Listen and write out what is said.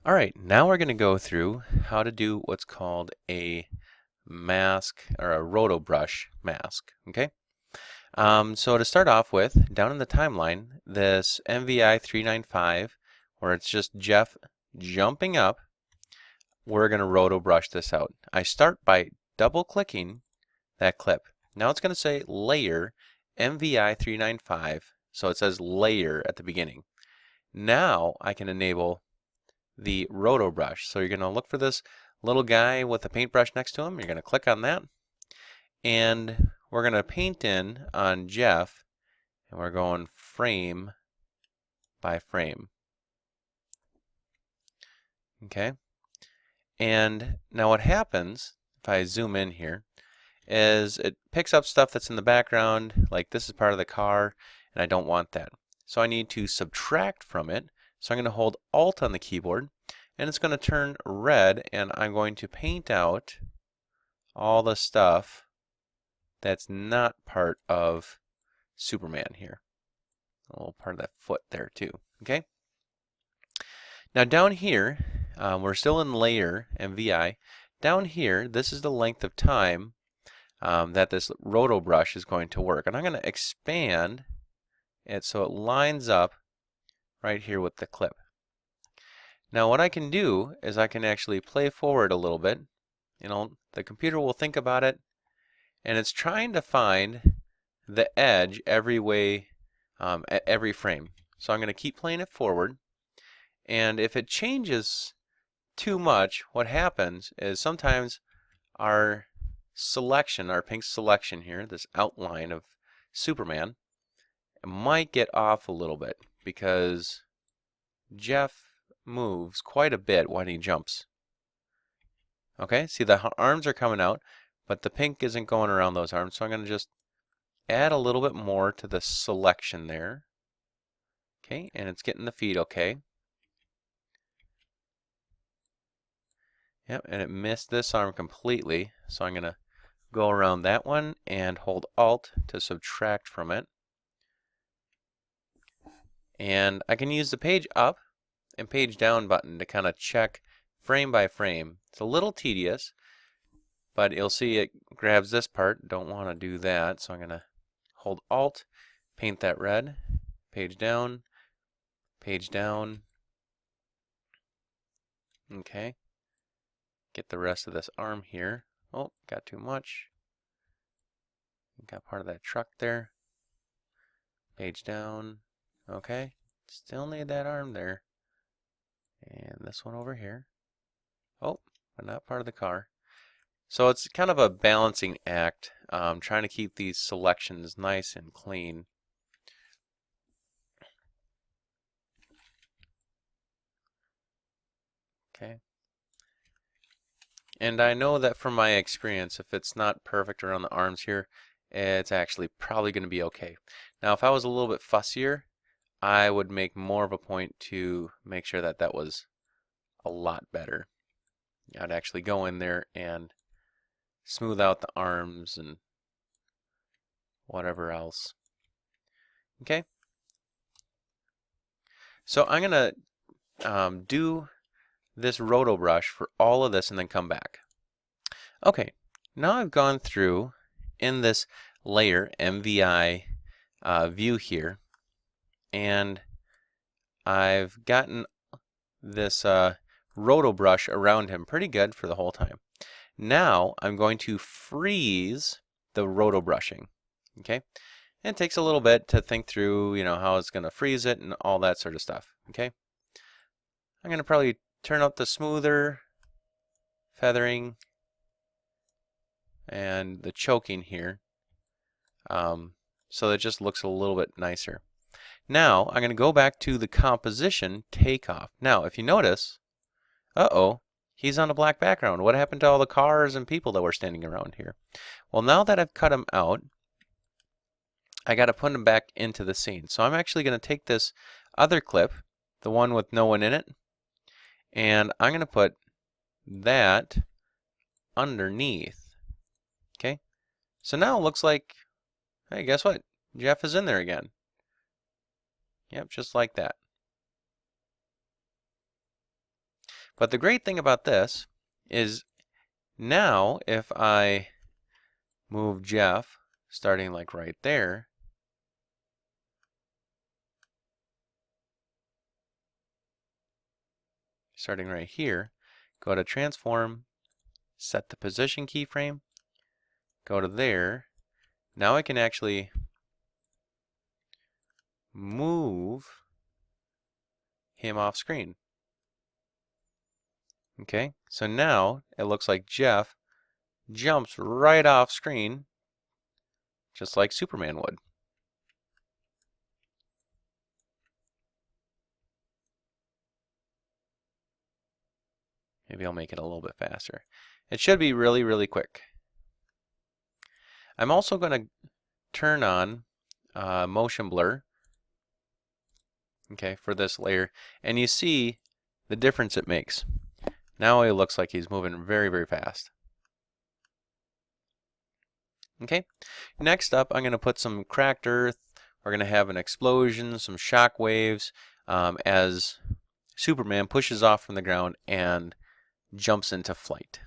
Alright, now we're going to go through how to do what's called a mask or a roto brush mask. Okay, so to start off with, down in the timeline, this MVI 395, where it's just Jeff jumping up, we're going to roto brush this out. I start by double clicking that clip. Now it's going to say layer MVI 395, so it says layer at the beginning. Now I can enable the roto brush. So you're going to look for this little guy with a paintbrush next to him. You're going to click on that, and we're going to paint in on Jeff, and we're going frame by frame. Okay, and now what happens if I zoom in here is it picks up stuff that's in the background, like this is part of the car, and I don't want that. So I need to subtract from it. So I'm going to hold Alt on the keyboard, and it's going to turn red, and I'm going to paint out all the stuff that's not part of Superman here. A little part of that foot there too. Okay. Now down here, we're still in layer MVI. Down here, this is the length of time that this roto brush is going to work, and I'm going to expand it so it lines up right here with the clip. Now what I can do is I can actually play forward a little bit. You know, the computer will think about it, and it's trying to find the edge every way, at every frame. So I'm going to keep playing it forward, and if it changes too much, what happens is sometimes our selection, our pink selection here, this outline of Superman, it might get off a little bit because Jeff moves quite a bit when he jumps. Okay, see the arms are coming out, but the pink isn't going around those arms, so I'm going to just add a little bit more to the selection there. Okay, and it's getting the feet okay. Yep, and it missed this arm completely, so I'm going to go around that one and hold Alt to subtract from it. And I can use the page up and page down button to kind of check frame by frame. It's a little tedious, but you'll see it grabs this part. Don't want to do that, so I'm going to hold Alt, paint that red, page down, page down. Okay, get the rest of this arm here. Oh, got too much. Got part of that truck there. Page down. Okay, still need that arm there. And this one over here. Oh, but not part of the car. So it's kind of a balancing act, trying to keep these selections nice and clean. Okay. And I know that from my experience, if it's not perfect around the arms here, it's actually probably going to be okay. Now, if I was a little bit fussier, I would make more of a point to make sure that that was a lot better. I'd actually go in there and smooth out the arms and whatever else. Okay. So I'm going to do this roto brush for all of this and then come back. Okay, now I've gone through in this layer MVI view here, and I've gotten this roto brush around him pretty good for the whole time. Now I'm going to freeze the roto brushing. Okay, and it takes a little bit to think through, you know, how it's going to freeze it and all that sort of stuff. Okay, I'm going to probably turn up the smoother, feathering, and the choking here, so that it just looks a little bit nicer. Now I'm going to go back to the composition takeoff. Now if you notice, he's on a black background. What happened to all the cars and people that were standing around here? Well, now that I've cut him out, I got to put him back into the scene. So I'm actually going to take this other clip, the one with no one in it, and I'm going to put that underneath. Okay, so now it looks like, hey, guess what? Jeff is in there again. Yep, just like that. But the great thing about this is now if I move Jeff starting like right there, starting right here, go to transform, set the position keyframe, go to there. Now I can actually move him off screen. Okay, so now it looks like Jeff jumps right off screen, just like Superman would. Maybe I'll make it a little bit faster. It should be really, really quick. I'm also going to turn on motion blur, okay, for this layer, and you see the difference it makes. Now it looks like he's moving very, very fast. Okay, next up I'm going to put some cracked earth. We're going to have an explosion, some shock waves as Superman pushes off from the ground and jumps into flight.